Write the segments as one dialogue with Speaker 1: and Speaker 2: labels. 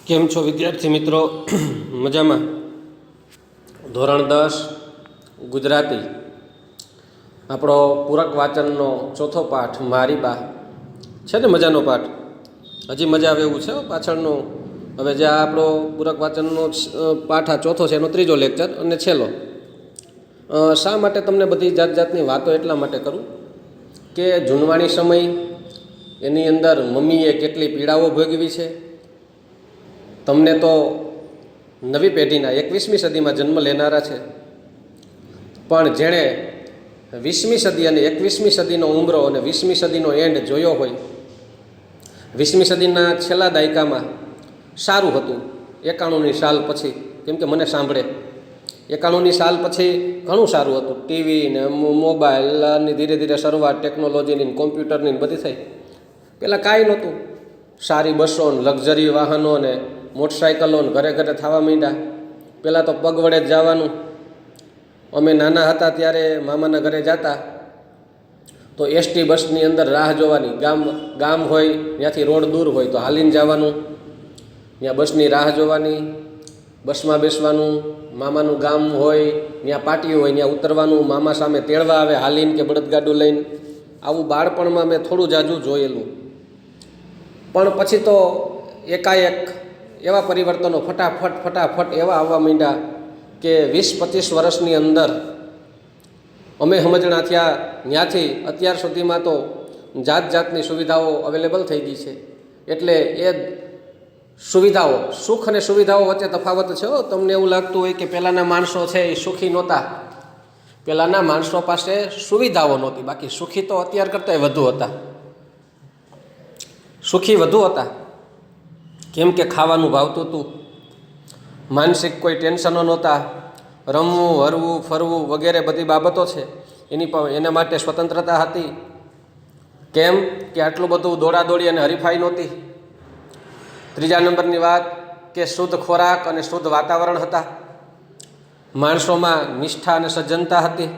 Speaker 1: કેમ છો વિદ્યાર્થી મિત્રો? મજામાં? ધોરણ 10 ગુજરાતી આપણો પૂરક વાચનનો ચોથો પાઠ મારી બા છે ને. મજાનો પાઠ, હજી મજા આવે એવું છે પાછળનો. હવે જે આપણો પૂરક વાચનનો પાઠ આ ચોથો છે, એનો ત્રીજો લેક્ચર અને છેલ્લો. શા માટે તમને બધી જાત જાતની વાતો એટલા માટે કરું કે જૂનવાણી સમય એની અંદર મમ્મીએ કેટલી પીડાઓ ભોગવી છે. તમને તો નવી પેઢીના 21મી સદીમાં જન્મ લેનારા છે, પણ જેણે 20મી સદી અને 21મી સદીનો ઉમરો અને 20મી સદીનો એન્ડ જોયો હોય, 20મી સદીના છેલ્લા દાયકામાં સારું હતું. 91ની સાલ પછી, કેમ કે મને સાંભળે, 91ની સાલ પછી ઘણું સારું હતું. ટીવી ને મોબાઈલની ધીરે ધીરે શરૂઆત ટેકનોલોજીની કોમ્પ્યુટરની બધી થઈ. પહેલાં કાંઈ નહોતું. સારી બસો ને લક્ઝરી વાહનો ને મોટરસાઇકલો ને ઘરે ઘરે થવા માંડ્યા. પહેલાં તો પગ વડે જ જવાનું. અમે નાના હતા ત્યારે મામાના ઘરે જતા તો એસટી બસની અંદર રાહ જોવાની. ગામ હોય ત્યાંથી રોડ દૂર હોય તો હાલીને જવાનું, ત્યાં બસની રાહ જોવાની, બસમાં બેસવાનું. મામાનું ગામ હોય ત્યાં પાટિયું હોય ત્યાં ઉતરવાનું. મામા સામે તેડવા આવે હાલીને કે બળદગાડું લઈને. આવું બાળપણમાં મેં થોડું જાજુ જોયેલું. પણ પછી તો એકાએક એવા પરિવર્તનો ફટાફટ એવા આવવા માંડ્યા કે 20-25 વર્ષની અંદર અમે સમજણા થયા. ત્યાંથી અત્યાર સુધીમાં તો જાત જાતની સુવિધાઓ અવેલેબલ થઈ ગઈ છે. એટલે એ સુવિધાઓ, સુખ અને સુવિધાઓ વચ્ચે તફાવત છે. તમને એવું લાગતું હોય કે પહેલાંના માણસો છે એ સુખી નહોતા. પહેલાંના માણસો પાસે સુવિધાઓ નહોતી, બાકી સુખી તો અત્યાર કરતાં વધુ હતા. સુખી વધુ હતા. કેમ કે ખાવાનું ભાવતું હતું, માનસિક કોઈ ટેન્શનો નહોતા, રમવું હરવું ફરવું વગેરે બધી બાબતો છે એના માટે સ્વતંત્રતા હતી. કેમ કે આટલું બધું દોડાદોડી અને હરીફાઈ નહોતી. ત્રીજા નંબરની વાત કે શુદ્ધ ખોરાક અને શુદ્ધ વાતાવરણ હતા. માણસોમાં નિષ્ઠા અને સજ્જનતા હતી,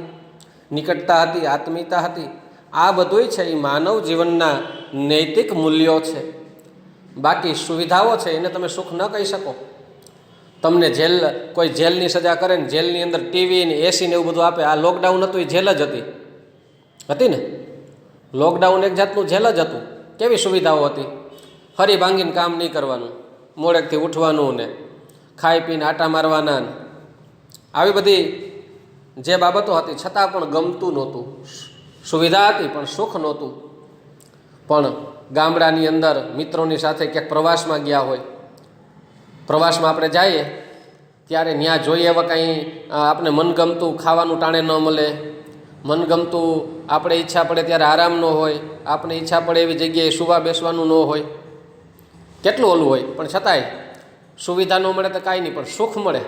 Speaker 1: નિકટતા હતી, આત્મીયતા હતી. આ બધુંય છે એ માનવ જીવનના નૈતિક મૂલ્યો છે. બાકી સુવિધાઓ છે એને તમે સુખ ન કહી શકો. તમને કોઈ જેલની સજા કરે ને જેલની અંદર ટીવી ને એસી ને એવું બધું આપે. આ લોકડાઉન હતું એ જેલ જ હતી ને. લોકડાઉન એક જાતનું જેલ જ હતું. કેવી સુવિધાઓ હતી? ફરી ભાંગીને કામ નહીં કરવાનું, મોડેકથી ઉઠવાનું ને ખાઈ પીને આટા મારવાના ને આવી બધી જે બાબતો હતી, છતાં પણ ગમતું નહોતું. સુવિધા હતી પણ સુખ નહોતું. પણ ગામડાની અંદર મિત્રોની સાથે ક્યાંક પ્રવાસમાં ગયા હોય, પ્રવાસમાં આપણે જઈએ ત્યારે ત્યાં જોઈએ એવા કંઈ આપણે મનગમતું ખાવાનું ટાણે ન મળે, મનગમતું આપણે ઈચ્છા પડે ત્યારે આરામ ન હોય, આપણે ઈચ્છા પડે એવી જગ્યાએ સુવા બેસવાનું ન હોય. કેટલું ઓલું હોય, પણ છતાંય સુવિધા ન મળે તો કાંઈ નહીં, પણ સુખ મળે.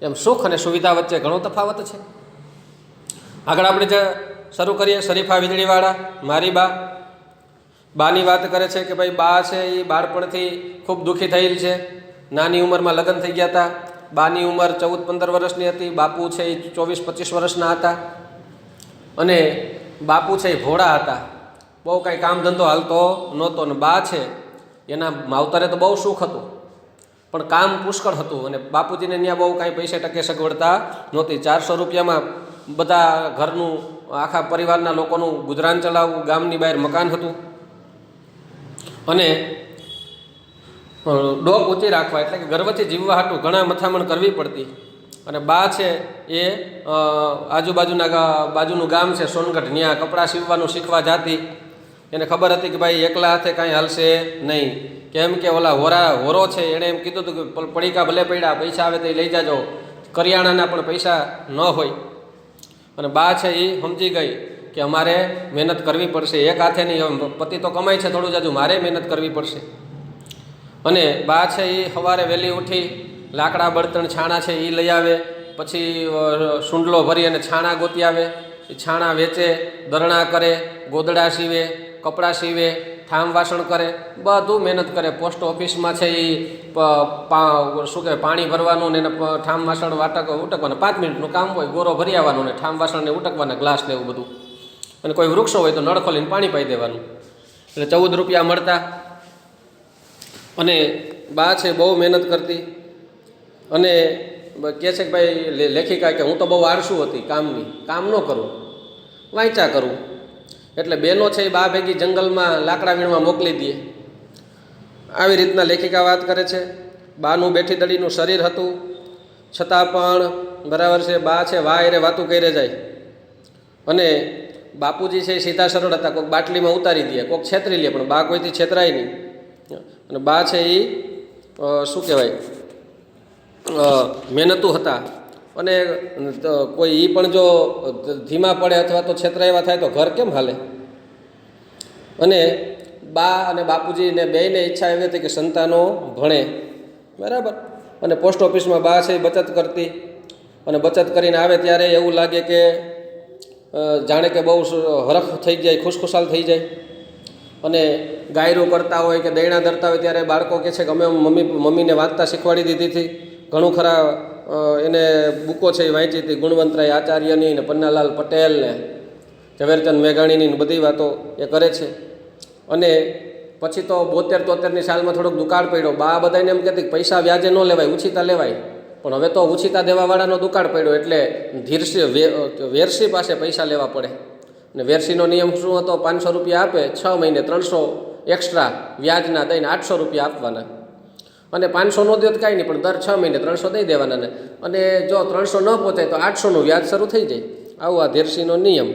Speaker 1: એમ સુખ અને સુવિધા વચ્ચે ઘણો તફાવત છે. આગળ આપણે જે શરૂ કરીએ, શરીફા વીજળીવાળા મારી બાની વાત કરે છે કે ભાઈ બા છે એ બાળપણથી ખૂબ દુઃખી થયેલ છે. નાની ઉંમરમાં લગ્ન થઈ ગયા હતા. બાની ઉંમર 14-15 વર્ષની હતી. બાપુ છે એ 24-25 વર્ષના હતા. અને બાપુ છે એ ભોળા હતા, બહુ કાંઈ કામ ધંધો હાલતો નહોતો. અને બા છે એના માવતરે તો બહુ સુખ હતું, પણ કામ પુષ્કળ હતું. અને બાપુજીને ત્યાં બહુ કાંઈ પૈસે ટકે સગવડતા નહોતી. 400 રૂપિયામાં બધા ઘરનું, આખા પરિવારના લોકોનું ગુજરાન ચલાવવું. ગામની બહાર મકાન હતું અને ડોક ઊંચી રાખવા એટલે કે ગર્વથી જીવવા હાટું ઘણા મથામણ કરવી પડતી. અને બા છે એ બાજુનું ગામ છે સોનગઢ, ત્યાં કપડાં સીવવાનું શીખવા જાતી. એને ખબર હતી કે ભાઈ એકલા હાથે કાંઈ હાલશે નહીં. કેમ કે ઓલા હોરો છે એણે એમ કીધું હતું કે પડીકા ભલે પડ્યા, પૈસા આવે તો એ લઈ જાજો, કરિયાણાના પણ પૈસા ન હોય. અને બા છે એ સમજી ગઈ કે અમારે મહેનત કરવી પડશે. એક હાથે નહીં, પતિ તો કમાય છે થોડું જાજુ, મારે મહેનત કરવી પડશે. અને બા છે એ સવારે વહેલી ઉઠી લાકડા બળતણ છાણા છે એ લઈ આવે, પછી સૂંડલો ભરી અને છાણા ગોતી આવે. એ છાણા વેચે, દરણા કરે, ગોદડા સીવે, કપડાં સીવે, ઠામ વાસણ કરે, બધું મહેનત કરે. પોસ્ટ ઓફિસમાં છે એ શું કહેવાય પાણી ભરવાનું ને એને ઠામ વાસણ ઉટકવાના 5 મિનિટનું કામ હોય. ગોરો ભરી આવવાનું ને ઠામ વાસણને ઉટકવાના, ગ્લાસ ને એવું બધું. અને કોઈ વૃક્ષો હોય તો નળ ખોલીને પાણી પાઈ દેવાનું. એટલે 14 રૂપિયા મળતા. અને બા છે બહુ મહેનત કરતી અને કહે છે કે ભાઈ લેખિકા કે હું તો બહુ આળસુ હતી કામની, કામ ન કરું, વાંચ્યા કરું. એટલે બહેનો છે એ બા ભેગી જંગલમાં લાકડા વીણવા મોકલી દે. આવી રીતના લેખિકા વાત કરે છે. બાનું બેઠી દડીનું શરીર હતું છતાં પણ બરાબર છે બા છે વાહ એરે વાતું કરે જાય. અને બાપુજી છે એ સીધા સરળ હતા, કોઈક બાટલીમાં ઉતારી દે, કોઈક છેતરી લે, પણ બા કોઈથી છેતરાય નહીં. અને બા છે એ શું કહેવાય મહેનતુ હતા. અને કોઈ એ પણ જો ધીમા પડે અથવા તો છેતરાયા થાય તો ઘર કેમ હાલે. અને બા અને બાપુજીને બેયને ઈચ્છા એવી હતી કે સંતાનો ભણે, બરાબર. અને પોસ્ટ ઓફિસમાં બા છે એ બચત કરતી અને બચત કરીને આવે ત્યારે એવું લાગે કે જાણે કે બહુ હરખ થઈ જાય, ખુશખુશાલ થઈ જાય. અને ગાયરું કરતા હોય કે દૈણા ધરતા હોય ત્યારે બાળકો કહે છે કે અમે મમ્મીને વાંચતા શીખવાડી દીધી હતી. ઘણું ખરા એને બુકો છે એ વાંચી હતી, ગુણવંતરાય આચાર્યની ને પન્નાલાલ પટેલને ઝવેરચંદ મેઘાણીની ને બધી વાતો એ કરે છે. અને પછી તો 72-73ની સાલમાં થોડોક દુકાળ પડ્યો. બા બધાને એમ કહેતી પૈસા વ્યાજે ન લેવાય, ઉછીતા લેવાય. પણ હવે તો ઉછીતા દેવાવાળાનો દુકાળ પડ્યો એટલે વેરસી પાસે પૈસા લેવા પડે. અને વેરસીનો નિયમ શું હતો? 500 રૂપિયા આપે, 6 મહિને 300 એક્સ્ટ્રા વ્યાજના દઈને 800 રૂપિયા આપવાના. અને 500 ન દો તો કાંઈ નહીં, પણ દર 6 મહિને 300 દઈ દેવાના ને. અને જો 300 ન પહોંચે તો 800નું વ્યાજ શરૂ થઈ જાય. આવું આ વેરસીનો નિયમ.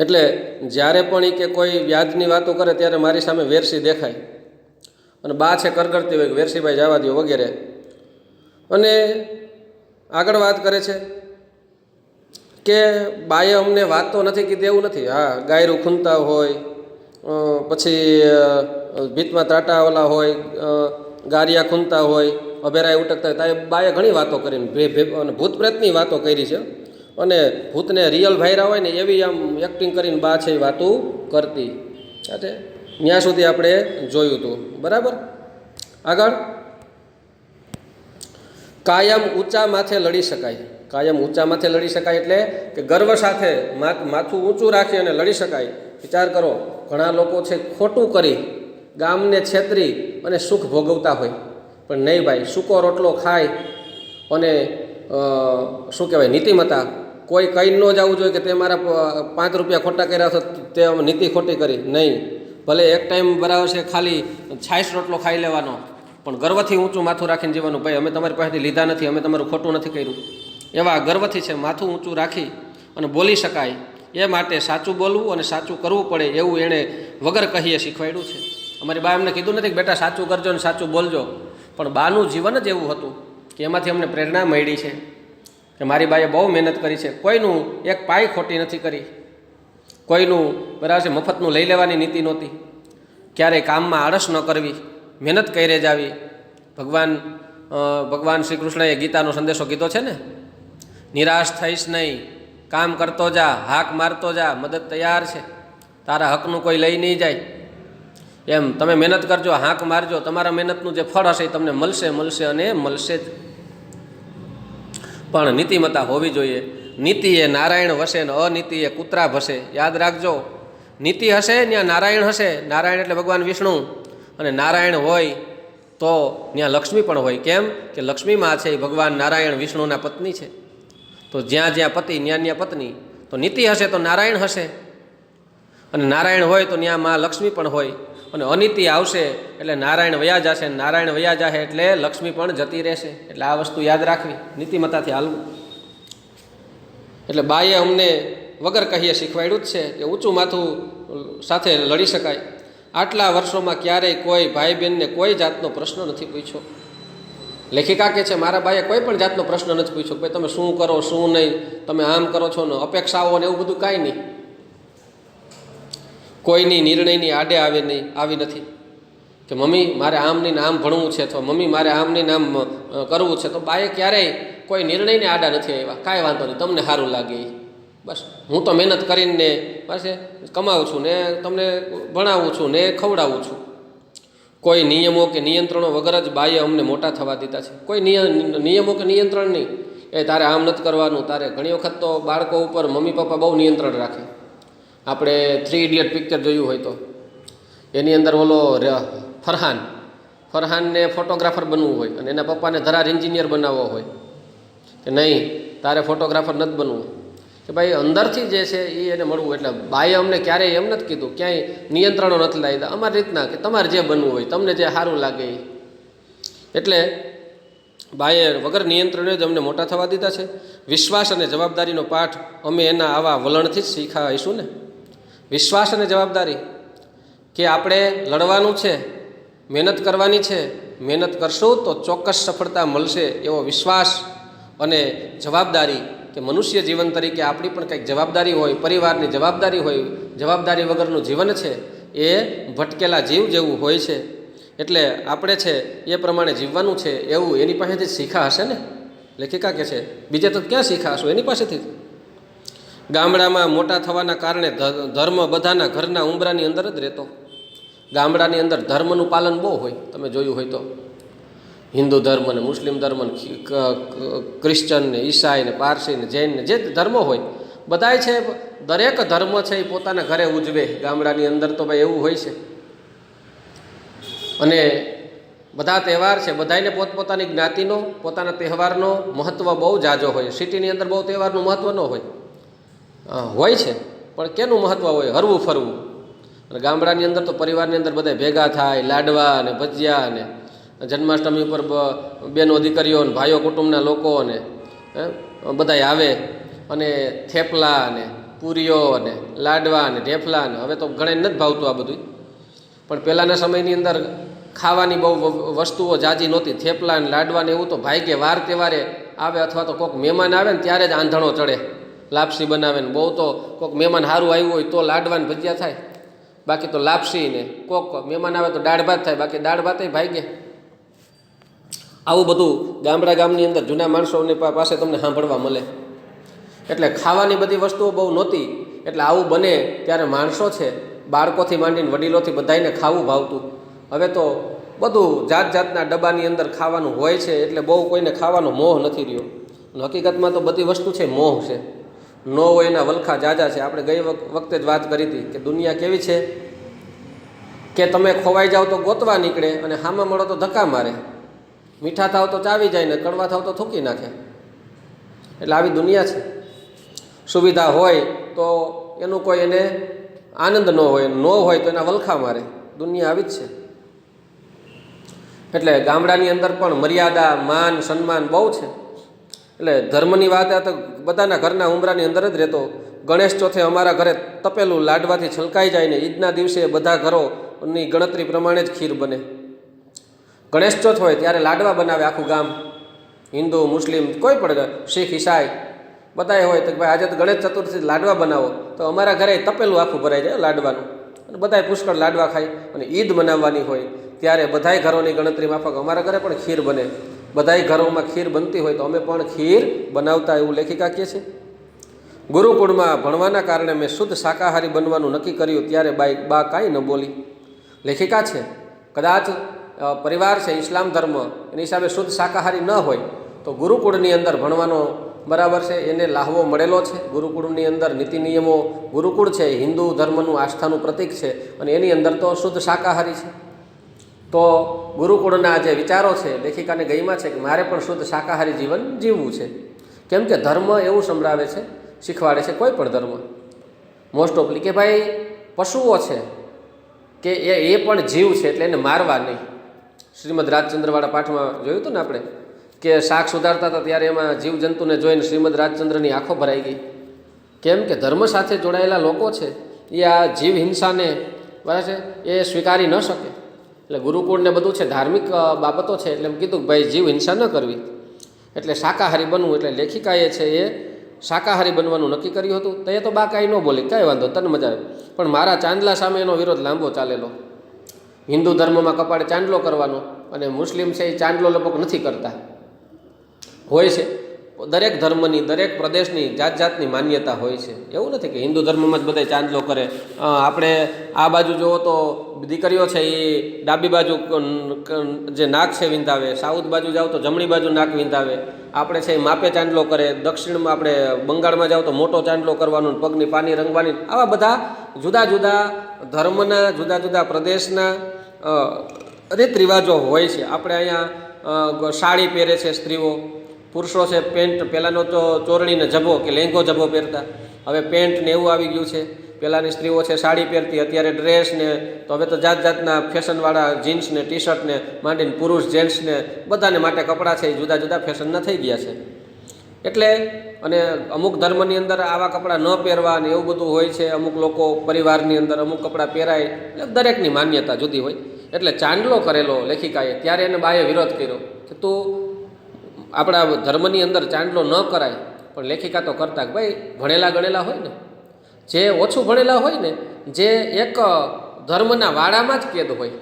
Speaker 1: એટલે જ્યારે પણ એ કે કોઈ વ્યાજની વાતો કરે ત્યારે મારી સામે વેરસી દેખાય. અને બા છે કરગરતી હોય કે વેરસીભાઈ જવા દો વગેરે. અને આગળ વાત કરે છે કે બાએ અમને વાત તો નથી કીધી એવું નથી. હા, ગાયરું ખૂંદતા હોય, પછી ભીતમાં ત્રાટા ઓલા હોય, ગારિયા ખૂંદતા હોય, અભેરાય ઉટકતા હોય. બાએ ઘણી વાતો કરીને અને ભૂત પ્રેતની વાતો કરી છે. અને ભૂતને રિયલ ભાયરા હોય ને એવી આમ એક્ટિંગ કરીને બા છે એ વાતો કરતી. ત્યાં સુધી આપણે જોયું હતું, બરાબર. આગળ કાયમ ઊંચા માથે લડી શકાય. કાયમ ઊંચા માથે લડી શકાય એટલે કે ગર્વ સાથે માથું ઊંચું રાખી અને લડી શકાય. વિચાર કરો, ઘણા લોકો છે ખોટું કરી ગામને છેતરી અને સુખ ભોગવતા હોય, પણ નહીં ભાઈ, સૂકો રોટલો ખાય અને શું કહેવાય નીતિમત્તા. કોઈ કહી ન જવું જોઈએ કે તે મારા 5 રૂપિયા ખોટા કર્યા તો તે નીતિ ખોટી કરી. નહીં, ભલે એક ટાઈમ બરાબર છે ખાલી છાશ રોટલો ખાઈ લેવાનો, પણ ગર્વથી ઊંચું માથું રાખીને જીવવાનું. ભાઈ, અમે તમારી પાસેથી લીધા નથી, અમે તમારું ખોટું નથી કર્યું. એવા ગર્વથી છે માથું ઊંચું રાખી અને બોલી શકાય. એ માટે સાચું બોલવું અને સાચું કરવું પડે એવું એણે વગર કહીએ શીખવાડ્યું છે. અમારી બા એમને કીધું નથી કે બેટા સાચું કરજો અને સાચું બોલજો, પણ બાનું જીવન જ એવું હતું કે એમાંથી અમને પ્રેરણા મળી છે કે મારી બાએ બહુ મહેનત કરી છે. કોઈનું એક પાય ખોટી નથી કરી, કોઈનું બરાબર છે મફતનું લઈ લેવાની નીતિ નહોતી, ક્યારેય કામમાં આળસ ન કરવી, મહેનત કરે જ આવી. ભગવાન શ્રી કૃષ્ણએ ગીતાનો સંદેશો કીધો છે ને, નિરાશ થઈશ નહીં, કામ કરતો જા, હાક મારતો જા, મદદ તૈયાર છે, તારા હકનું કોઈ લઈ નહીં જાય. એમ તમે મહેનત કરજો, હાક મારજો, તમારા મહેનતનું જે ફળ હશે એ તમને મળશે અને મળશે જ. પણ નીતિમત્તા હોવી જોઈએ. નીતિ એ નારાયણ વસે ને અનીતિ એ કૂતરા ભસે. યાદ રાખજો, નીતિ હશે ત્યાં નારાયણ હશે. નારાયણ એટલે ભગવાન વિષ્ણુ, અને નારાયણ હોય તો ત્યાં લક્ષ્મી પણ હોય. કેમ કે લક્ષ્મીમાં છે એ ભગવાન નારાયણ વિષ્ણુના પત્ની છે. તો જ્યાં જ્યાં પતિ ત્યાં પત્ની. તો નીતિ હશે તો નારાયણ હશે, અને નારાયણ હોય તો ત્યાં માં લક્ષ્મી પણ હોય. અને અનીતિ આવશે એટલે નારાયણ વયા જશે, નારાયણ વયા જશે એટલે લક્ષ્મી પણ જતી રહેશે. એટલે આ વસ્તુ યાદ રાખવી, નીતિમત્તાથી હાલવું. એટલે બાએ અમને વગર કહીએ શીખવાડ્યું જ છે કે ઊંચું માથું સાથે લડી શકાય. આટલા વર્ષોમાં ક્યારેય કોઈ ભાઈ બહેનને કોઈ જાતનો પ્રશ્ન નથી પૂછ્યો. લેખિકા કહે છે મારા ભાઈએ કોઈ પણ જાતનો પ્રશ્ન નથી પૂછ્યો કે ભાઈ તમે શું કરો શું નહીં, તમે આમ કરો છો ને અપેક્ષાઓ ને એવું બધું કાંઈ નહીં. કોઈની નિર્ણયની આડે આવી નથી કે મમ્મી મારે આમ નહીં આમ ભણવું છે, અથવા મમ્મી મારે આમ નહીં આમ કરવું છે. તો બાએ ક્યારેય કોઈ નિર્ણયને આડા નથી આવ્યા. કાંઈ વાંધો નહીં, તમને સારું લાગે એ બસ, હું તો મહેનત કરીને બસ કમાવું છું ને તમને ભણાવું છું ને ખવડાવું છું. કોઈ નિયમો કે નિયંત્રણો વગર જ બાએ અમને મોટા થવા દીધા છે. કોઈ નિયમો કે નિયંત્રણ નહીં. એ તારે આમ નથી કરવાનું, તારે ઘણી વખત તો બાળકો ઉપર મમ્મી પપ્પા બહુ નિયંત્રણ રાખે. આપણે 3 ઇડિયટ પિક્ચર જોયું હોય તો એની અંદર ઓલો ફરહાન ફરહાનને ફોટોગ્રાફર બનવું હોય અને એના પપ્પાને ધરાર એન્જિનિયર બનાવવો હોય કે નહીં તારે ફોટોગ્રાફર નથી બનવું, કે ભાઈ અંદરથી જે છે એ એને મળવું. એટલે બાએ અમને ક્યારેય એમ નથી કીધું, ક્યાંય નિયંત્રણો નથી લાવી દીધા. અમારી રીતના કે તમારે જે બનવું હોય, તમને જે સારું લાગે એ. એટલે બાએ વગર નિયંત્રણે જ અમને મોટા થવા દીધા છે. વિશ્વાસ અને જવાબદારીનો પાઠ અમે એના આવા વલણથી જ શીખાવીશું ને. વિશ્વાસ અને જવાબદારી કે આપણે લડવાનું છે, મહેનત કરવાની છે, મહેનત કરશું તો ચોક્કસ સફળતા મળશે એવો વિશ્વાસ અને જવાબદારી કે મનુષ્ય જીવન તરીકે આપણી પણ કંઈક જવાબદારી હોય, પરિવારની જવાબદારી હોય. જવાબદારી વગરનું જીવન છે એ ભટકેલા જીવ જેવું હોય છે. એટલે આપણે છે એ પ્રમાણે જીવવાનું છે એવું એની પાસેથી જ શીખા હશે ને. લેખિકા કે છે બીજે તો ક્યાં શીખા હશો, એની પાસેથી. ગામડામાં મોટા થવાના કારણે ધર્મ બધાના ઘરના ઉંબરાની અંદર જ રહેતો. ગામડાની અંદર ધર્મનું પાલન બહુ હોય, તમે જોયું હોય તો. હિન્દુ ધર્મ ને મુસ્લિમ ધર્મ ને ક્રિશ્ચન ને ઈસાઈ ને પારસી ને જૈન ને જે ધર્મો હોય બધાય છે, દરેક ધર્મ છે એ પોતાના ઘરે ઉજવે. ગામડાની અંદર તો ભાઈ એવું હોય છે. અને બધા તહેવાર છે, બધાને પોતપોતાની જ્ઞાતિનો પોતાના તહેવારનો મહત્ત્વ બહુ જાજો હોય. સિટીની અંદર બહુ તહેવારનું મહત્ત્વ ન હોય, હોય છે પણ કેનું મહત્ત્વ હોય? હરવું ફરવું. અને ગામડાની અંદર તો પરિવારની અંદર બધા ભેગા થાય, લાડવા અને ભજીયા અને જન્માષ્ટમી ઉપર બેનો દીકરીઓ ને ભાઈઓ કુટુંબના લોકો ને બધાય આવે અને થેપલા અને પૂરીઓ અને લાડવા અને ઢેફલા ને હવે તો ઘણે નથી ભાવતું આ બધું. પણ પહેલાંના સમયની અંદર ખાવાની બહુ વસ્તુઓ જાજી નહોતી. થેપલા ને લાડવા ને એવું તો ભાગ્યે વાર તહેવારે આવે અથવા તો કોઈક મહેમાન આવે ને ત્યારે જ આંધણો ચડે, લાપસી બનાવે ને. બહુ તો કોઈક મહેમાન સારું આવ્યું હોય તો લાડવા ને ભજીયા થાય, બાકી તો લાપસી ને કોક મહેમાન આવે તો દાળ ભાત થાય, બાકી દાળ ભાત ભાગ્યે. આવું બધું ગામની અંદર જૂના માણસોની પાસે તમને સાંભળવા મળે. એટલે ખાવાની બધી વસ્તુઓ બહુ નહોતી. એટલે આવું બને ત્યારે માણસો છે બાળકોથી માંડીને વડીલોથી બધાને ખાવું ભાવતું. હવે તો બધું જાત જાતના ડબ્બાની અંદર ખાવાનું હોય છે, એટલે બહુ કોઈને ખાવાનો મોહ નથી રહ્યો. હકીકતમાં તો બધી વસ્તુ છે મોહ છે. ન હોય એના વલખા જાજા છે. આપણે ગઈ વખતે જ વાત કરી હતી કે દુનિયા કેવી છે કે તમે ખોવાઈ જાઓ તો ગોતવા નીકળે અને હામાં મળો તો ધક્કા મારે. મીઠા થાવ તો ચાવી જાય ને કડવા થાવ તો થૂકી નાખે. એટલે આવી દુનિયા છે. સુવિધા હોય તો એનું કોઈ એને આનંદ ન હોય, ન હોય તો એના વલખા મારે. દુનિયા આવી જ છે. એટલે ગામડાની અંદર પણ મર્યાદા, માન, સન્માન બહુ છે. એટલે ધર્મની વાત તો બધાના ઘરના ઉંબરાની અંદર જ રહેતો. ગણેશ ચોથે અમારા ઘરે તપેલું લાડવાથી છલકાઈ જાય ને ઈદના દિવસે બધા ઘરોની ગણતરી પ્રમાણે જ ખીર બને. ગણેશ ચોથ હોય ત્યારે લાડવા બનાવે આખું ગામ. હિન્દુ મુસ્લિમ કોઈ પણ, શીખ ઈસાઈ બધાએ હોય તો ભાઈ આજે તો ગણેશ ચતુર્થી લાડવા બનાવો, તો અમારા ઘરે તપેલું આખું ભરાઈ જાય લાડવાનું. અને બધાએ પુષ્કળ લાડવા ખાય. અને ઈદ મનાવવાની હોય ત્યારે બધાય ઘરોની ગણતરી માફક અમારા ઘરે પણ ખીર બને. બધાય ઘરોમાં ખીર બનતી હોય તો અમે પણ ખીર બનાવતા, એવું લેખિકા કહે છે. ગુરુકુળમાં ભણવાના કારણે મેં શુદ્ધ શાકાહારી બનવાનું નક્કી કર્યું ત્યારે બા કાંઈ ન બોલી. લેખિકા છે કદાચ પરિવાર છે ઇસ્લામ ધર્મ એની હિસાબે શુદ્ધ શાકાહારી ન હોય તો ગુરુકુળની અંદર ભણવાનો બરાબર છે, એને લાહવો મળેલો છે. ગુરુકુળની અંદર નીતિ નિયમો, ગુરુકુળ છે હિન્દુ ધર્મનું આસ્થાનું પ્રતીક છે અને એની અંદર તો શુદ્ધ શાકાહારી છે. તો ગુરુકુળના જે વિચારો છે લેખિકાને ગઈમાં છે કે મારે પણ શુદ્ધ શાકાહારી જીવન જીવવું છે. કેમ કે ધર્મ એવું સંભળાવે છે, શીખવાડે છે, કોઈ પણ ધર્મ મોસ્ટ ઓફલી કે ભાઈ પશુઓ છે કે એ પણ જીવ છે એટલે એને મારવા નહીં. શ્રીમદ રાજચંદ્રવાળા પાઠમાં જોયું હતું ને આપણે કે શાક સુધારતા હતા ત્યારે એમાં જીવજંતુને જોઈને શ્રીમદ રાજચંદ્રની આંખો ભરાઈ ગઈ. કેમ કે ધર્મ સાથે જોડાયેલા લોકો છે એ આ જીવ હિંસાને બરાબર છે એ સ્વીકારી ન શકે. એટલે ગુરુકુળને બધું છે ધાર્મિક બાબતો છે એટલે એમ કીધું કે ભાઈ જીવ હિંસા ન કરવી, એટલે શાકાહારી બનવું. એટલે લેખિકાએ છે એ શાકાહારી બનવાનું નક્કી કર્યું હતું. તો એ તો બા કાંઈ ન બોલી, કાંઈ વાંધો, તને મજા આવે. પણ મારા ચાંદલા સામે એનો વિરોધ લાંબો ચાલેલો. હિન્દુ ધર્મમાં કપાળે ચાંદલો કરવાનો અને મુસ્લિમ છે એ ચાંદલો લગભગ નથી કરતા. હોય છે દરેક ધર્મની, દરેક પ્રદેશની જાત જાતની માન્યતા હોય છે. એવું નથી કે હિન્દુ ધર્મમાં જ બધા ચાંદલો કરે. આપણે આ બાજુ જુઓ તો દીકરીઓ છે એ ડાબી બાજુ જે નાક છે વિંધાવે, સાઉથ બાજુ જાઓ તો જમણી બાજુ નાક વિંધાવે. આપણે છે એ માપે ચાંદલો કરે. દક્ષિણમાં આપણે બંગાળમાં જાઓ તો મોટો ચાંદલો કરવાનો, પગની પાની રંગવાની. આવા બધા જુદા જુદા ધર્મના, જુદા જુદા પ્રદેશના રીત રિવાજો હોય છે. આપણે અહીંયા સાડી પહેરે છે સ્ત્રીઓ, પુરુષો છે પેન્ટ, પહેલાંનો તો ચોરણીને જભો કે લેંઘો જભો પહેરતા, હવે પેન્ટ ને એવું આવી ગયું છે. પહેલાંની સ્ત્રીઓ છે સાડી પહેરતી, અત્યારે ડ્રેસ ને, તો હવે તો જાત જાતના ફેશનવાળા જીન્સ ને ટી શર્ટ ને માંડીને પુરુષ જેન્ટ્સ ને બધાને માટે કપડાં છે એ જુદા જુદા ફેશનના થઈ ગયા છે. એટલે અને અમુક ધર્મની અંદર આવા કપડાં ન પહેરવા ને એવું બધું હોય છે. અમુક લોકો પરિવારની અંદર અમુક કપડાં પહેરાય, એટલે દરેકની માન્યતા જુદી હોય. એટલે ચાંદલો કરેલો લેખિકાએ, ત્યારે એને બાએ વિરોધ કર્યો કે તું આપણા ધર્મની અંદર ચાંદલો ન કરાય. પણ લેખિકા તો કરતા કે ભાઈ ભણેલા ગણેલા હોય ને, જે ઓછું ભણેલા હોય ને, જે એક ધર્મના વાડામાં જ કેદ હોય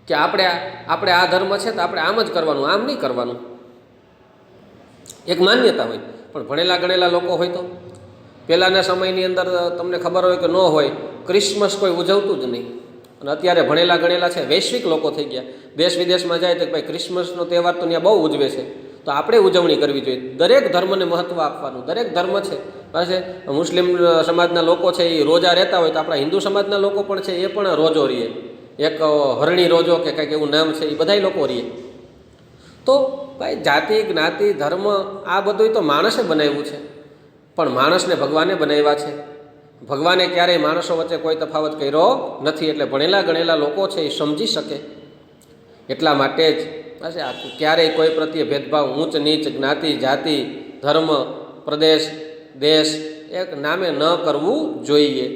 Speaker 1: કે આપણે આ ધર્મ છે તો આપણે આમ જ કરવાનું, આમ નહીં કરવાનું, એક માન્યતા હોય. પણ ભણેલા ગણેલા લોકો હોય તો પહેલાંના સમયની અંદર તમને ખબર હોય કે ન હોય, ક્રિસમસ કોઈ ઉજવતું જ નહીં. અને અત્યારે ભણેલા ગણેલા છે, વૈશ્વિક લોકો થઈ ગયા, દેશ વિદેશમાં જાય તો ભાઈ ક્રિસમસનો તહેવાર તો ત્યાં બહુ ઉજવે છે, તો આપણે ઉજવણી કરવી જોઈએ. દરેક ધર્મને મહત્ત્વ આપવાનું. દરેક ધર્મ છે પાસે મુસ્લિમ સમાજના લોકો છે એ રોજા રહેતા હોય, તો આપણા હિન્દુ સમાજના લોકો પણ છે એ પણ રોજો રહીએ, એક હરણી રોજો કે કંઈક એવું નામ છે, એ બધાય લોકો રહીએ. તો ભાઈ જાતિ જ્ઞાતિ ધર્મ આ બધું તો માણસે બનાવ્યું છે, પણ માણસને ભગવાને બનાવ્યા છે. ભગવાને ક્યારેય માણસો વચ્ચે કોઈ તફાવત કર્યો નથી. એટલે ભણેલા ગણેલા લોકો છે એ સમજી શકે. એટલા માટે જ ક્યારેય કોઈ પ્રત્યે ભેદભાવ, ઊંચ નીચ, જ્ઞાતિ જાતિ ધર્મ પ્રદેશ દેશ એક નામે ન કરવું જોઈએ.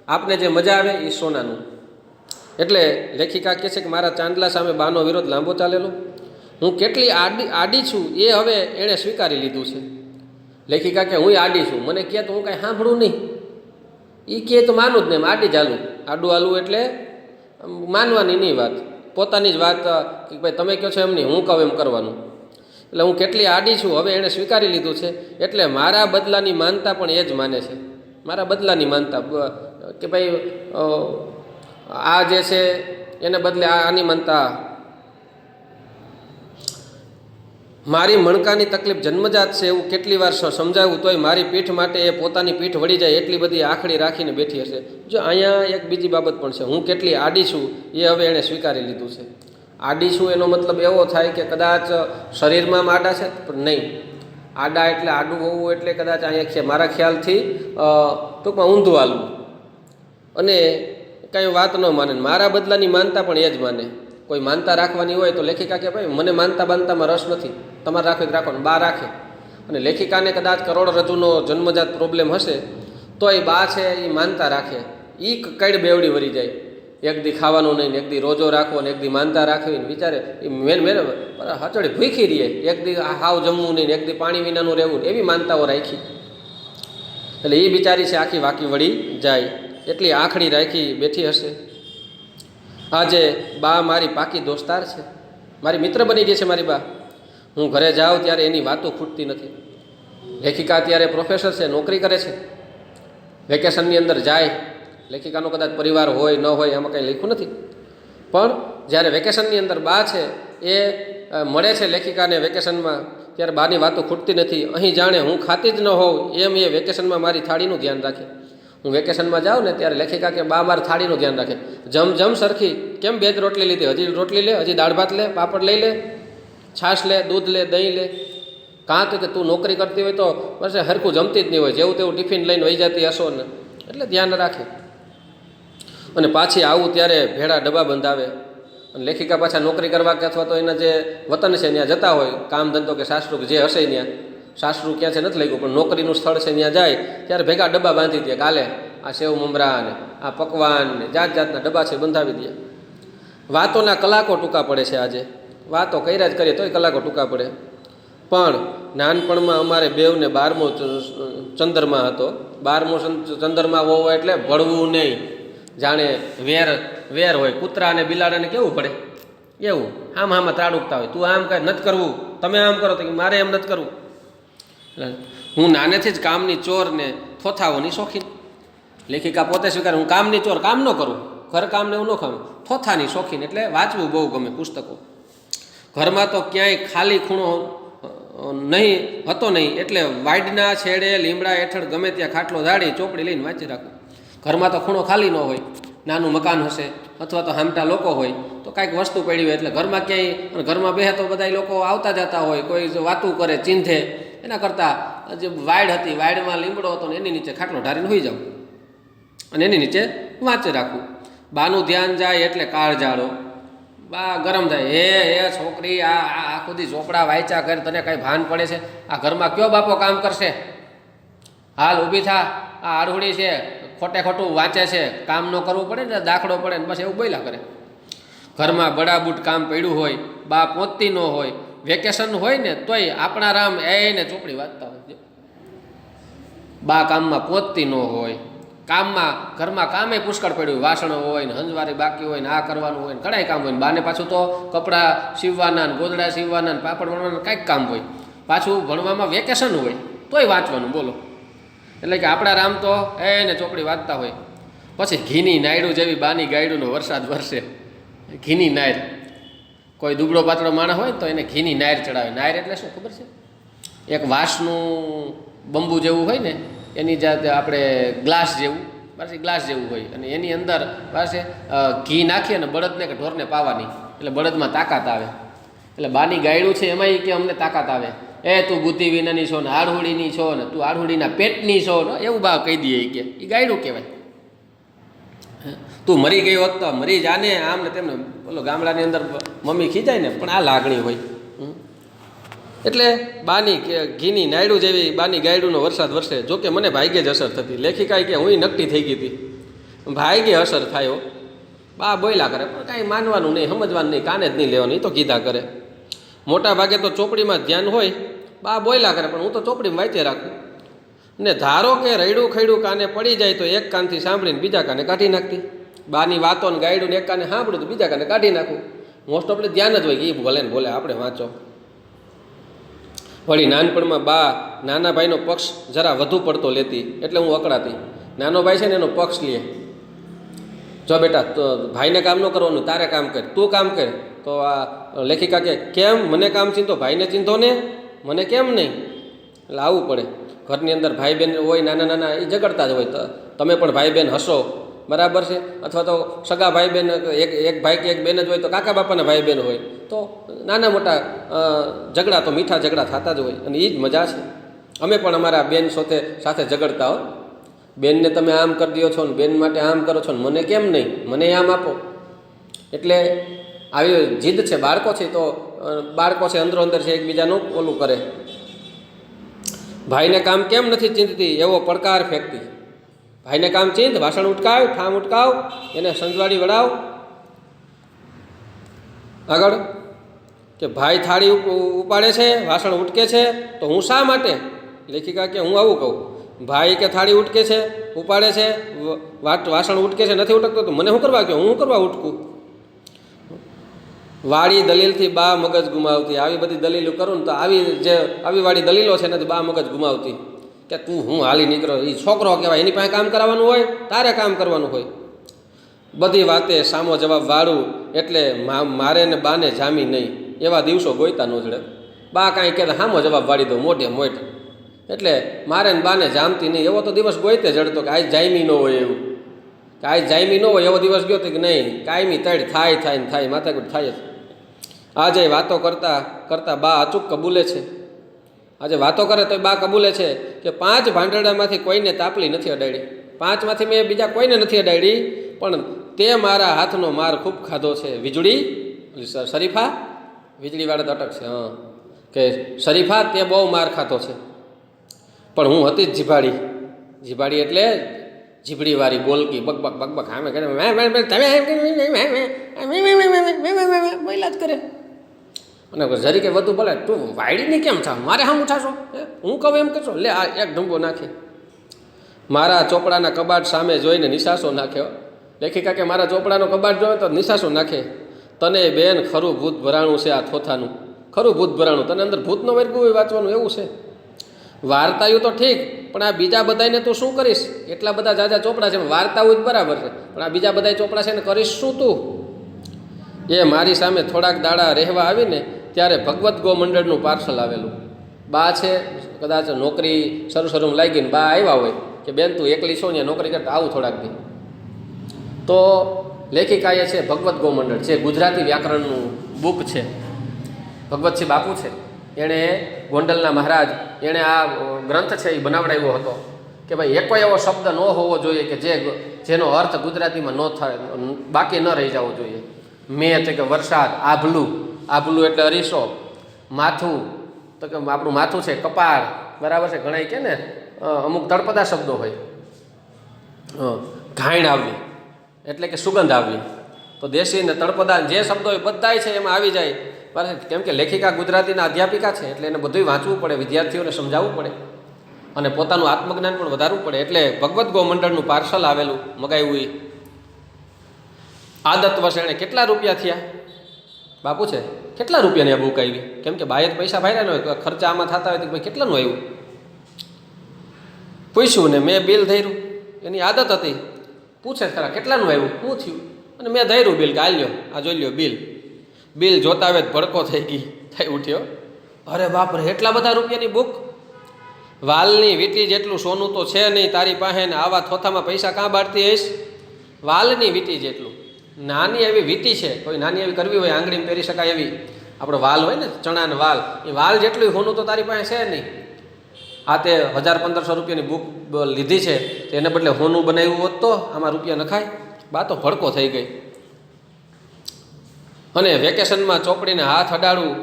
Speaker 1: આપને જે મજા આવે એ સોનાનું. એટલે લેખિકા કહે છે કે મારા ચાંદલા સામે બાનો વિરોધ લાંબો ચાલેલો, હું કેટલી આડી છું એ હવે એણે સ્વીકારી લીધું છે. લેખિકા કે હું આડી છું, મને કહે તો હું કાંઈ સાંભળું નહીં, એ કહે તો માનું જ નહીં, આડી જ હાલું. આડું હાલવું એટલે માનવાની નહીં વાત, પોતાની જ વાત કે ભાઈ તમે કહો છો એમ નહીં, હું કહું એમ કરવાનું. એટલે હું કેટલી આડી છું હવે એણે સ્વીકારી લીધું છે. એટલે મારા બદલાની માનતા પણ એ જ માને છે. મારા બદલાની માનતા કે ભાઈ આ જે છે એને બદલે આની માનતા. મારી મણકાની તકલીફ જન્મજાત છે એવું કેટલી વાર સમજાવ્યું તોય મારી પીઠ માટે એ પોતાની પીઠ વળી જાય એટલી બધી આખડી રાખીને બેઠી હશે. જો અહીંયા એક બીજી બાબત પણ છે, હું કેટલી આડી છું એ હવે એણે સ્વીકારી લીધું છે. આડી છું એનો મતલબ એવો થાય કે કદાચ શરીરમાં આડા છે, પણ નહીં. આડા એટલે આડું હોવું એટલે કદાચ અહીંયા મારા ખ્યાલથી ટૂંકમાં ઊંધું હાલવું અને કાંઈ વાત ન માને. મારા બદલાની માનતા પણ એ જ માને. કોઈ માનતા રાખવાની હોય તો લેખિકા કે ભાઈ મને માનતા બાંધતામાં રસ નથી, તમારે રાખવી રાખવાનું, બા રાખે. અને લેખિકાને કદાચ કરોડરજ્જુનો જન્મજાત પ્રોબ્લેમ હશે તો એ બા છે એ માનતા રાખે. એ કઈડ બેવડી વળી જાય, એક દી ખાવાનું નહીં, એક દી રોજો રાખવો ને એક દી માનતા રાખવી. વિચારે એ મેન હચડી ભૂખી રહીએ, એક દી હાવ જમવું નહીં, એક દી પાણી વિનાનું રહેવું, એવી માનતાઓ રાખી. એટલે એ બિચારી છે આખી વાકી વળી જાય, એટલી આખડી રાખી બેઠી હશે. આજે બા મારી પાકી દોસ્તાર છે, મારી મિત્ર બની ગઈ છે મારી બા. હું ઘરે જાઉં ત્યારે એની વાતો ખૂટતી નથી. લેખિકા અત્યારે પ્રોફેસર છે, નોકરી કરે છે, વેકેશનની અંદર જાય. લેખિકાનો કદાચ પરિવાર હોય ન હોય એમાં કંઈ લખ્યું નથી, પણ જ્યારે વેકેશનની અંદર બા છે એ મળે છે લેખિકાને વેકેશનમાં, ત્યારે બાની વાતો ખૂટતી નથી. અહીં જાણે હું ખાતી જ ન હોઉં એમ એ વેકેશનમાં મારી થાળીનું ધ્યાન રાખે. હું વેકેશનમાં જાઉં ને ત્યારે લેખિકા કે બા મારી થાળીનું ધ્યાન રાખે. જમ સરખી, કેમ બે જ રોટલી લીધી, હજી રોટલી લે, હજી દાળ ભાત લે, પાપડ લઈ લે, છાશ લે, દૂધ લે, દહીં લે. કાં તો કે તું નોકરી કરતી હોય તો બસ હરખું જમતી જ નહીં હોય, જેવું તેવું ટિફિન લઈને વહી જતી હશો ને, એટલે ધ્યાન રાખે. અને પાછી આવું ત્યારે ભેળા ડબ્બા બંધાવે. અને લેખિકા પાછા નોકરી કરવા કે અથવા તો એના જે વતન છે ત્યાં જતા હોય, કામ ધંધો કે સાસરું જે હશે ત્યાં, સાસરું ક્યાં છે નથી લાગ્યું પણ નોકરીનું સ્થળ છે ત્યાં જાય ત્યારે ભેગા ડબ્બા બાંધી દે. કાલે આ સેવ મમરા ને આ પકવાન ને જાત જાતના ડબ્બા છે બંધાવી દે. વાતોના કલાકો ટૂંકા પડે છે. આજે વાતો કર્યા જ કરીએ તોય કલાકો ટૂંકા પડે. પણ નાનપણમાં અમારે બેવને 12મો ચંદ્રમાં હતો. 12મો ચંદ્રમાં હોવો એટલે ભળવું નહીં, જાણે વેર હોય. કૂતરા અને બિલાડાને કેવું પડે એવું આમાં ત્રાડુકતા હોય. તું આમ કાંઈ નથી કરવું, તમે આમ કરો તો મારે એમ નથી કરવું. હું નાનેથી જ કામની ચોર ને થોથાઓની શોખીન. લેખિકા પોતે સ્વીકારે હું કામની ચોર, કામ ન કરું, ઘર કામને એવું ન ખાવ, થોથાની શોખીન. એટલે વાંચવું બહુ ગમે પુસ્તકો. ઘરમાં તો ક્યાંય ખાલી ખૂણો નહીં હતો નહીં, એટલે વાડના છેડે લીમડા હેઠળ ગમે ત્યાં ખાટલો ધાડી ચોપડી લઈને વાંચી રાખું. ઘરમાં તો ખૂણો ખાલી ન હોય. નાનું મકાન હશે, અથવા તો હામટા લોકો હોય તો કાંઈક વસ્તુ પડી હોય એટલે ઘરમાં ક્યાંય ઘરમાં બેહે તો બધા લોકો આવતા જતા હોય, કોઈ વાતું કરે ચીંધે, એના કરતાં જે વાડ હતી વાડમાં લીમડો હતો ને એની નીચે ખાટલો ઢારીને હોઈ જાઉં અને એની નીચે વાંચે રાખવું. બાનું ધ્યાન જાય એટલે કાળજાળો, બા ગરમ થાય, એ છોકરી આ આખો દી ચોપડા વાંચ્યા કરે, તને કાંઈ ભાન પડે છે? આ ઘરમાં કયો બાપો કામ કરશે? હાલ ઊભી થા, આ આડુડી છે, ખોટે ખોટું વાંચે છે, કામ ન કરવું પડે ને, દાખલો પડે ને બસ એવું બોલ્યા કરે. ઘરમાં બડાબૂટ કામ પડ્યું હોય, બા પહોંચતી ન હોય, વેકેશન હોય ને તોય આપણા રામ એને ચોપડી વાંચતા હોય. બા કામમાં પહોંચતી ન હોય, કામમાં ઘરમાં કામે પુષ્કળ પડ્યું, વાસણો હોય ને, હંજવારી બાકી હોય ને, આ કરવાનું હોય ને, ઘણાય કામ હોય ને, બાને પાછું તો કપડાં સીવવાના ને, ગોદડા સીવવાના ને, પાપડ વણવાના કાંઈક કામ હોય, પાછું ભણવામાં વેકેશન હોય તોય વાંચવાનું. બોલો, એટલે કે આપણા રામ તો એને ચોપડી વાંચતા હોય. પછી ઘીની નાયડું જેવી બાની ગાયડુંનો વરસાદ વરસે. ઘીની નાયર, કોઈ દુબળો પાતળો માણસ હોય તો એને ઘીની નાયર ચડાવે. નાયર એટલે શું ખબર છે? એક વાંસનું બંબુ જેવું હોય ને, એની જાતે આપણે ગ્લાસ જેવું, બસ ગ્લાસ જેવું હોય, અને એની અંદર પાસે ઘી નાખીએ ને બળદને કે ઢોરને પાવાની, એટલે બળદમાં તાકાત આવે. એટલે બાની ગાયડું છે એમાંય કે અમને તાકાત આવે. તું બુદ્ધિ વિનાની છો ને, આડહુડીની છો ને, તું આડહુડીના પેટની છો ને, એવું બા કહી દઈએ કે એ ગાયડું કહેવાય. તું મરી ગઈ હોત તો મરી જાને, આમ ને તેમને બોલો. ગામડાની અંદર મમ્મી ખીજાય ને, પણ આ લાગણી હોય. એટલે બાની ઘીની નાયડું જેવી બાની ગાયડુંનો વરસાદ વરસે. જોકે મને ભાગ્યે જ અસર થતી. લેખિકાએ કે હું નકટી થઈ ગઈ હતી, ભાગ્યે અસર થાય. બા બોયલા કરે પણ કાંઈ માનવાનું નહીં, સમજવાનું નહીં, કાને જ નહીં લેવાનું, એ તો કીધા કરે. મોટા ભાગે તો ચોપડીમાં ધ્યાન હોય, બા બોયલા કરે પણ હું તો ચોપડીમાં વાંચે રાખું. ને ધારો કે રૈડું ખૈડું કાને પડી જાય તો એક કાનથી સાંભળીને બીજા કાને કાઢી નાખતી. બાની વાતો ને ગાયડું ને એક કાને સાંભળું તો બીજા કાને કાઢી નાખું. મોસ્ટ ઓફલી ધ્યાન જ હોય કે એ ભલે ને બોલે, આપણે વાંચો. વળી નાનપણમાં બા નાના ભાઈનો પક્ષ જરા વધુ પડતો લેતી, એટલે હું અકળાતી. નાનો ભાઈ છે ને એનો પક્ષ લે, જો બેટા તો ભાઈને કામ ન કરવાનું, તારે કામ કર, તું કામ કર. તો આ લેખિકા કે કેમ મને કામ ચીંધો, ભાઈને ચીંધો ને, મને કેમ નહીં? એટલે આવવું પડે. ઘરની અંદર ભાઈ બહેન હોય નાના નાના, એ ઝઘડતા જ હોય. તો તમે પણ ભાઈ બહેન હશો, બરાબર છે? અથવા તો સગા ભાઈ બહેન એક ભાઈ કે એક બહેન જ હોય, તો કાકા બાપાના ભાઈ બહેન હોય, તો નાના મોટા ઝઘડા તો મીઠા ઝઘડા થતા જ હોય, અને એ જ મજા છે. અમે પણ અમારા બેન સાથે ઝઘડતા હો. બેનને તમે આમ કરી દો છો ને, બેન માટે આમ કરો છો ને, મને કેમ નહીં, મને આમ આપો. એટલે આવી જીદ છે. બાળકો છે તો બાળકો છે અંદરો અંદર છે, એકબીજાનું ઓલું કરે. ભાઈને કામ કેમ નથી ચીંધતી એવો પડકાર ફેંકતી. ભાઈને કામ ચીંધ, વાસણ ઉટકાવ, ઠામ ઉટકાવ, એને સંજવાડી વડાવ. આગળ કે ભાઈ થાળી ઉપાડે છે, વાસણ ઉટકે છે, તો હું શા માટે? લેખિકા કે હું આવું કહું, ભાઈ કે થાળી ઉટકે છે, ઉપાડે છે, વાસણ ઉટકે છે, નથી ઉટકતો તો મને શું કરવા કહો, હું કરવા ઉટકું? વાળી દલીલથી બા મગજ ગુમાવતી. આવી બધી દલીલો કરું ને તો આવી વાળી દલીલો છે નથી બા મગજ ગુમાવતી. કે તું હું હાલી નીકળો, એ છોકરો કહેવાય, એની પાસે કામ કરવાનું હોય, તારે કામ કરવાનું હોય. બધી વાતે સામો જવાબ વાળું, એટલે મારે ને બાને જામી નહીં. એવા દિવસો ગોઈતા ન જડે. બા કાંઈ કહેતા સામો જવાબ વાળી દઉં મોઢે મોઢ, એટલે મારે ને બાને જામતી નહીં. એવો તો દિવસ ગોઈતે જડતો કે આજ જાયમી ન હોય, એવું કે આજ જાયમી ન હોય એવો દિવસ ગયો તો કે નહીં, કાયમી તડ થાય ને થાય, માથાકૂટ થાય જ. આજે વાતો કરતાં બા અચૂક કબૂલે છે. આજે વાતો કરે તો બા કબૂલે છે કે 5 ભાંડરડામાંથી કોઈને તાપલી નથી અડાડી, 5માંથી મેં બીજા કોઈને નથી અડાડી, પણ તે મારા હાથનો માર ખૂબ ખાધો છે. વીજળી શરીફા, વીજળીવાળા તો અટક છે, હા, કે શરીફા તે બહુ માર ખાધો છે, પણ હું હતી જ જીભાડી એટલે જીભડીવાળી બોલકી, બકબક બકબક હામે કરે, બોલ્યા જ કરે. અને જરી કે વધુ બોલે, તું વાયડીને કેમ થાવ, મારે હામ ઉઠાશો, હું કહું એમ કરશો, લે આ એક ઢંબો નાખે. મારા ચોપડાના કબાટ સામે જોઈને નિશાસો નાખ્યો. લેખિકા કે મારા ચોપડાનો કબાટ જોયો તો નિશાસો નાખે. તને બેન ખરું ભૂત ભરાણું છે આ થોથાનું, ખરું ભૂત ભરાણું. તને અંદર ભૂતનો વર્ગું હોય વાંચવાનું, એવું છે. વાર્તાયું તો ઠીક, પણ આ બીજા બધાને તું શું કરીશ? એટલા બધા જાજા ચોપડા છે, વાર્તાઓ જ બરાબર છે, પણ આ બીજા બધા ચોપડા છે ને કરીશ શું તું? એ મારી સામે થોડાક દાડા રહેવા આવીને ત્યારે ભગવત ગો મંડળનું પાર્સલ આવેલું. બા છે કદાચ નોકરી શરૂમાં લાગીને બા આવ્યા હોય કે બેન તું એકલી છો ને નોકરી કરતા આવું થોડાક દી. તો લેખિકા એ છે ભગવદ્ ગોમંડળ, જે ગુજરાતી વ્યાકરણનું બુક છે. ભગવતસિંહ બાપુ છે, એણે ગોંડલના મહારાજ એણે આ ગ્રંથ છે એ બનાવડાવ્યો હતો કે ભાઈ એકો એવો શબ્દ ન હોવો જોઈએ કે જેનો અર્થ ગુજરાતીમાં ન થાય, બાકી ન રહી જવો જોઈએ. મેં તો કે વરસાદ, આભલું એટલે અરીસો, માથું તો કે આપણું માથું છે, કપાળ, બરાબર છે. ઘણા કે ને અમુક તળપદા શબ્દો હોય. ઘાયણ આવવી એટલે કે સુગંધ આવવી. તો દેશી ને તળપદા જે શબ્દો હોય બધાય છે એમાં આવી જાય. કેમ કે લેખિકા ગુજરાતીના અધ્યાપિકા છે એટલે એને બધું વાંચવું પડે, વિદ્યાર્થીઓને સમજાવવું પડે અને પોતાનું આત્મજ્ઞાન પણ વધારવું પડે. એટલે ભગવદ્ ગોમંડળનું પાર્સલ આવેલું મગાવ્યું. એ આદત વર્ષે એણે કેટલા રૂપિયા થયા બાપુ છે, કેટલા રૂપિયાની આ બુક આવી? કેમ કે બાએ પૈસા ભાર્યા ન હોય, ખર્ચા આમાં થતા હોય તો ભાઈ કેટલાનું આવ્યું પૂછ્યું ને મેં બિલ ધર્યું. એની આદત હતી, પૂછે ખરા કેટલાનું આવ્યું, શું થયું, અને મેં ધર્યું બિલ કે આલ્યો આ જોઈ લ્યો બિલ જોતા આવે ભડકો થઈ ઉઠ્યો. અરે બાપરે, એટલા બધા રૂપિયાની બુક? વાલની વીંટી જેટલું સોનું તો છે નહીં તારી પાસે, ને આવા થોથામાં પૈસા કાં બાળતી હઈશ? વાલની વીંટી જેટલું, નાની એવી વીંટી છે, કોઈ નાની એવી કરવી હોય આંગળીમાં પહેરી શકાય એવી, આપણો વાલ હોય ને ચણાનો વાલ, એ વાલ જેટલું સોનું તો તારી પાસે છે નહીં. આ તે 1000-1500 રૂપિયાની બુક લીધી છે, એને બદલે સોનું બનાવ્યું હોત તો આમાં રૂપિયા નખાય? બા તો ભડકો થઈ ગઈ. અને વેકેશનમાં ચોપડીને હાથ અડાડવું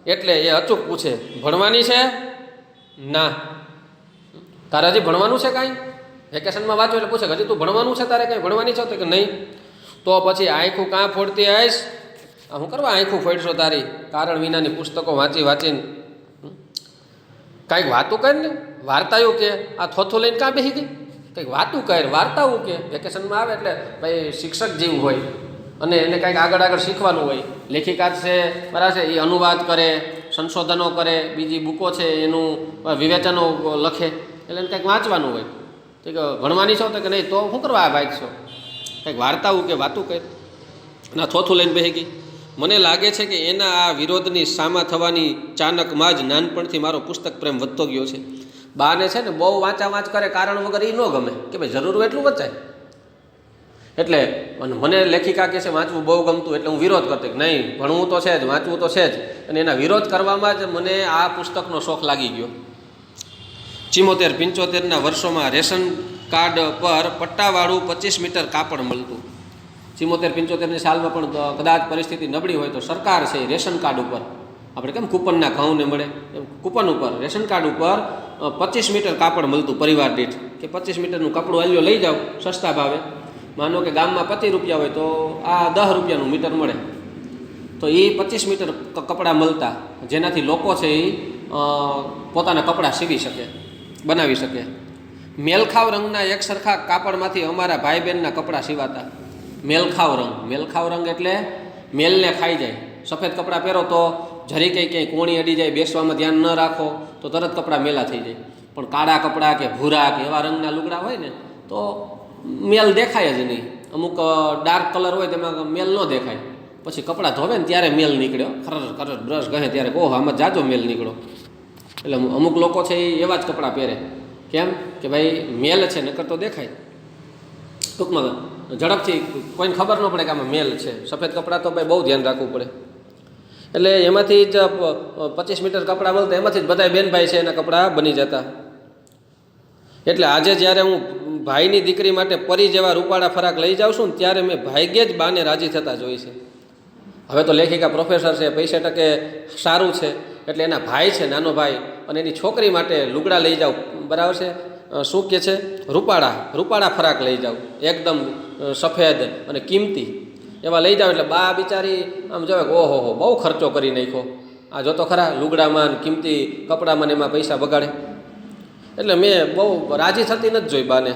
Speaker 1: એટલે એ અચૂક પૂછે, ભણવાની છે? ના. તારે હજી ભણવાનું છે કાંઈ? વેકેશનમાં વાંચો એટલે પૂછે હજી તું ભણવાનું છે, તારે કાંઈ ભણવાની છે? તો કે નહીં. તો પછી આંખું કાં ફોડતી આવીશ? શું કરવા આંખું ફોડશો તારી? કારણ વિનાની પુસ્તકો વાંચીને કાંઈક વાતું કર ને. વાર્તાયું કે આ થોથું લઈને કાં બેસી ગઈ? કંઈક વાતું કર, વાર્તાવું કે. વેકેશનમાં આવે એટલે ભાઈ શિક્ષક જેવું હોય અને એને કાંઈક આગળ શીખવાનું હોય. લેખિકા છે, બરાબર છે, એ અનુવાદ કરે, સંશોધનો કરે, બીજી બુકો છે એનું વિવેચનો લખે, એટલે એને કંઈક વાંચવાનું હોય. તો કે ભણવાની છો? તો કે નહીં. તો શું કરવા આ વાંચશો? કંઈક વાર્તાવું કે વાતું કહે ના થોથું લઈને બેસી ગઈ. મને લાગે છે કે એના આ વિરોધની સામા થવાની ચાનકમાં જ નાનપણથી મારો પુસ્તક પ્રેમ વધતો ગયો છે. બાને છે ને બહુ વાંચ કરે કારણ વગર એ ન ગમે કે ભાઈ જરૂર હોય એટલું વચાય. એટલે અને મને લેખિકા કહે છે વાંચવું બહુ ગમતું, એટલે હું વિરોધ કરતો કે નહીં ભણવું તો છે જ, વાંચવું તો છે જ. અને એના વિરોધ કરવામાં જ મને આ પુસ્તકનો શોખ લાગી ગયો. 74-75ના વર્ષોમાં રેશન કાર્ડ પર પટ્ટાવાળું 25 મીટર કાપડ મળતું. 74-75ની સાલમાં પણ કદાચ પરિસ્થિતિ નબળી હોય તો સરકાર છે રેશન કાર્ડ ઉપર, આપણે કેમ કૂપનના ઘઉંને મળે એમ કૂપન ઉપર રેશન કાર્ડ ઉપર 25 મીટર કાપડ મળતું પરિવાર દીઠ, કે 25 મીટરનું કપડું આલ્યો લઈ જાઓ સસ્તા ભાવે. માનો કે ગામમાં 25 રૂપિયા હોય તો આ 10 રૂપિયાનું મીટર મળે, તો એ 25 મીટર કપડાં મળતા, જેનાથી લોકો છે એ પોતાના કપડાં સીવી શકે, બનાવી શકે. મેલખાવ રંગના એક સરખા કાપડમાંથી અમારા ભાઈ બહેનના કપડાં સીવાતા. મેલખાવ રંગ એટલે મેલને ખાઈ જાય. સફેદ કપડાં પહેરો તો જરી ક્યાંય કોણી અડી જાય, બેસવામાં ધ્યાન ન રાખો તો તરત કપડાં મેલા થઈ જાય. પણ કાળા કપડાં કે ભૂરા કે એવા રંગના લુગડા હોય ને તો મેલ દેખાય જ નહીં. અમુક ડાર્ક કલર હોય તેમાં મેલ ન દેખાય. પછી કપડાં ધોવે ને ત્યારે મેલ નીકળ્યો, ખરર બ્રશ ગહે ત્યારે ઓહ આમાં જાજો મેલ નીકળો. એટલે અમુક લોકો છે એ એવા જ કપડાં પહેરે. કેમ કે ભાઈ મેલ છે નકર તો દેખાય. ટૂંકમાં ઝડપથી કોઈને ખબર ન પડે કે આમાં મેલ છે. સફેદ કપડાં તો ભાઈ બહુ ધ્યાન રાખવું પડે. એટલે એમાંથી જ 25 મીટર કપડાં મળતા, એમાંથી જ બધા બેનભાઈ છે એના કપડાં બની જતા. એટલે આજે જ્યારે હું ભાઈની દીકરી માટે પરી જેવા રૂપાળા ફરાક લઈ જાઉં છું ને ત્યારે મેં ભાગ્યે જ બાને રાજી થતા જોઈ છે. હવે તો લેખિકા પ્રોફેસર છે, પૈસે ટકે સારું છે, એટલે એના ભાઈ છે નાનો ભાઈ અને એની છોકરી માટે લુગડા લઈ જાઉં, બરાબર છે, શું કહે છે રૂપાળા ફરાક લઈ જાઉં એકદમ સફેદ અને કિંમતી એવા લઈ જાઓ. એટલે બા બિચારી આમ જોવે કે ઓહો બહુ ખર્ચો કરી નાખ્યો, આ જોતો ખરા લુગડામાં કિંમતી કપડામાં એમાં પૈસા બગાડે. એટલે મેં બહુ રાજી થતી નથી જોઈ બાને.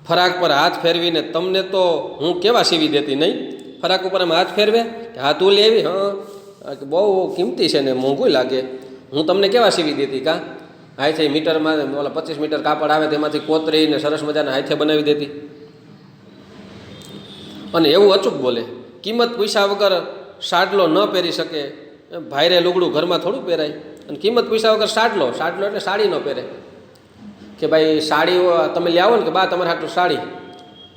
Speaker 1: ફરાક પર હાથ ફેરવીને તમને તો હું કેવા સીવી દેતી નહીં, ફરાક ઉપર એમ હાથ ફેરવે કે હા તું લેવી, હા બહુ કિંમતી છે ને મોંઘું લાગે, હું તમને કેવા સીવી દેતી કાં હાથે મીટરમાં ઓલા 25 મીટર કાપડ આવે તેમાંથી કોતરીને સરસ મજાના હાથે બનાવી દેતી. અને એવું અચૂક બોલે, કિંમત પૈસા વગર સાડલો ન પહેરી શકે. ભાઈરે લુગડું ઘરમાં થોડું પહેરાય, અને કિંમત પૈસા વગર સાડલો એટલે સાડી ન પહેરે. કે ભાઈ સાડી તમે લ્યાવો ને કે બા તમારે હાટું સાડી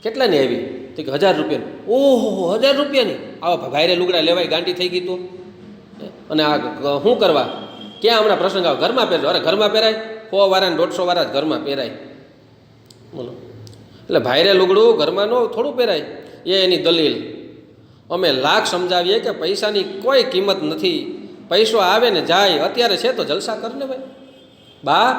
Speaker 1: કેટલાની આવી? તો કે 1000 રૂપિયાની. ઓહો, 1000 રૂપિયાની? આવા ભાઈરે લુગડા લેવાય, ગાંડી થઈ ગઈ તો. અને આ શું કરવા? ક્યાં હમણાં પ્રસંગ આવે? ઘરમાં પહેરજો. અરે ઘરમાં પહેરાય? 100 વાળા ને 150 વાળા જ ઘરમાં પહેરાય. બોલો. એટલે ભાઈરે લુગડું ઘરમાં થોડું પહેરાય. એની દલીલ. અમે લાખ સમજાવીએ કે પૈસાની કોઈ કિંમત નથી. પૈસો આવે ને જાય. અત્યારે છે તો જલસા કર ને ભાઈ. બા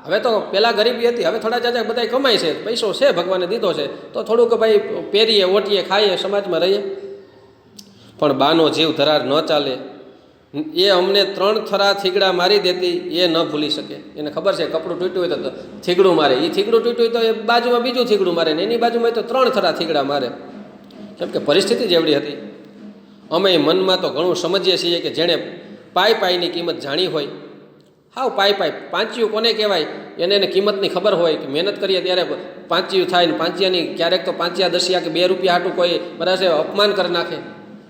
Speaker 1: હવે તો પહેલાં ગરીબી હતી, હવે થોડા જાજા બધા કમાય છે, પૈસો છે, ભગવાને દીધો છે, તો થોડુંક ભાઈ પહેરીએ, ઓટીએ, ખાઈએ, સમાજમાં રહીએ. પણ બાનો જીવ ધરાર ન ચાલે. એ અમને 3 થરા થીગડા મારી દેતી, એ ન ભૂલી શકે. એને ખબર છે કપડું તૂટ્યું હોય તો થીગડું મારે. એ થીગડું તૂટ્યું હોય તો એ બાજુમાં બીજું થીગડું મારે ને એની બાજુમાં તો 3 થરા થીગડા મારે. કેમ કે પરિસ્થિતિ જ એવડી હતી. અમે મનમાં તો ઘણું સમજીએ છીએ કે જેણે પાયની કિંમત જાણી હોય. હાવ પાય પાંચિયું કોને કહેવાય એને કિંમતની ખબર હોય કે મહેનત કરીએ ત્યારે પાંચિયું થાય ને પાંચિયાની ક્યારેક તો 5 10 કે 2 રૂપિયા હાટું કોઈ બરાબર અપમાન કરી નાખે.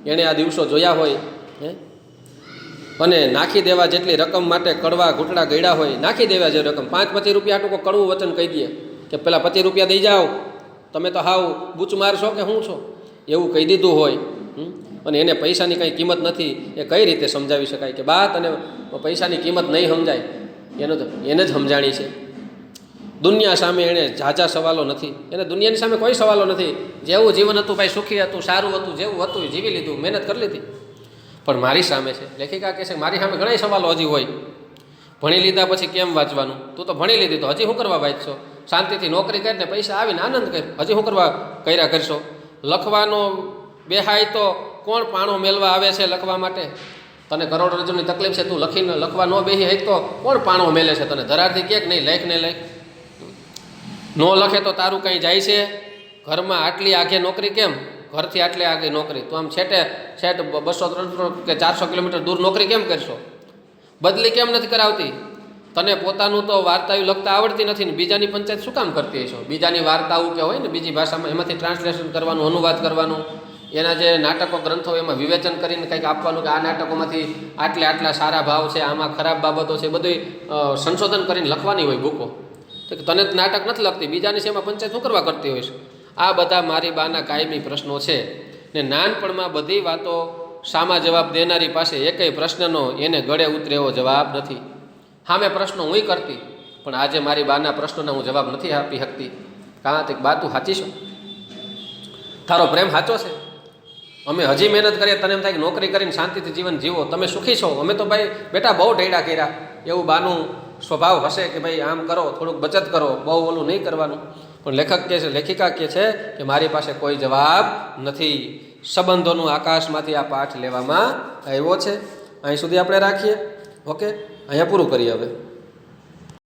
Speaker 1: એણે આ દિવસો જોયા હોય. અને નાખી દેવા જેટલી રકમ માટે કડવા ઘૂંટડા ગળ્યા હોય, નાખી દેવા જેવી રકમ 5-25 રૂપિયા હાટું કોઈ કડવું વચન કહી દે કે પેલા 25 રૂપિયા દઈ જાઓ, તમે તો હાવ બૂચ મારશો કે શું છો, એવું કહી દીધું હોય. અને એને પૈસાની કંઈ કિંમત નથી. એ કઈ રીતે સમજાવી શકાય કે બા તને પૈસાની કિંમત નહીં સમજાય? એને જ સમજાણી છે. દુનિયા સામે એણે ઝાઝા સવાલો નથી. એને દુનિયાની સામે કોઈ સવાલો નથી. જેવું જીવન હતું ભાઈ, સુખી હતું, સારું હતું, જેવું હતું એ જીવી લીધું, મહેનત કરી લીધી. પણ મારી સામે છે, લેખિકા કહે છે મારી સામે ઘણા સવાલો હજી હોય. ભણી લીધા પછી કેમ વાંચવાનું? તું તો ભણી લીધી, તો હજી શું કરવા વાંચશો? શાંતિથી નોકરી કરીને પૈસા આવીને આનંદ કર, હજી શું કરવા કર્યા કરશો? લખવાનો બેહાય તો કોણ પાણો મેળવા આવે છે લખવા માટે? તને કરોડરજ્જુની તકલીફ છે, તું લખીને લખવા ન બેહી હોય તો કોણ પાણો મેલે છે તને? ધરારથી કે નહીં લખ ને લખ. ન લખે તો તારું કંઈ જાય છે? ઘરમાં આટલી આગે નોકરી કેમ? ઘરથી આટલી આગે નોકરી, તો આમ છેટ 200-300 કે 400 કિલોમીટર દૂર નોકરી કેમ કરશો? બદલી કેમ નથી કરાવતી? તને પોતાનું તો વાર્તાઓ લખતા આવડતી નથી ને બીજાની પંચાયત શું કામ કરતી હશો? બીજાની વાર્તાઓ કે હોય ને બીજી ભાષામાં, એમાંથી ટ્રાન્સલેશન કરવાનું, અનુવાદ કરવાનું, એના જે નાટકો ગ્રંથો એમાં વિવેચન કરીને કંઈક આપવાનું કે આ નાટકોમાંથી આટલા સારા ભાવ છે, આમાં ખરાબ બાબતો છે, બધું સંશોધન કરીને લખવાની હોય બુકો. તો તને નાટક નથી લખતી, બીજાની છે એમાં પંચાયત શું કરવા કરતી હોઈશ? આ બધા મારી બાના કાયમી પ્રશ્નો છે. ને નાનપણમાં બધી વાતો સામા જવાબ દેનારી પાસે એકેય પ્રશ્નનો એને ગળે ઉતરે એવો જવાબ નથી. હા મેં પ્રશ્નો હુંય કરતી, પણ આજે મારી બાના પ્રશ્નોના હું જવાબ નથી આપી શકતી. કાં તે બા તું સાચી છો? તારો પ્રેમ સાચો છે? અમે હજી મહેનત કરીએ, તને એમ થાય કે નોકરી કરીને શાંતિથી જીવન જીવો, તમે સુખી છો? અમે તો ભાઈ બેટા બહુ ઢેડા કર્યા. એવું બાનું સ્વભાવ હશે કે ભાઈ આમ કરો, થોડુંક બચત કરો, બહુ ઓલું નહીં કરવાનું. પણ લેખક કહે છે, લેખિકા કહે છે કે મારી પાસે કોઈ જવાબ નથી. સંબંધોનું આકાશમાંથી આ પાઠ લેવામાં આવ્યો છે. અહીં સુધી આપણે રાખીએ. ઓકે, અહીંયા પૂરું કરીએ હવે.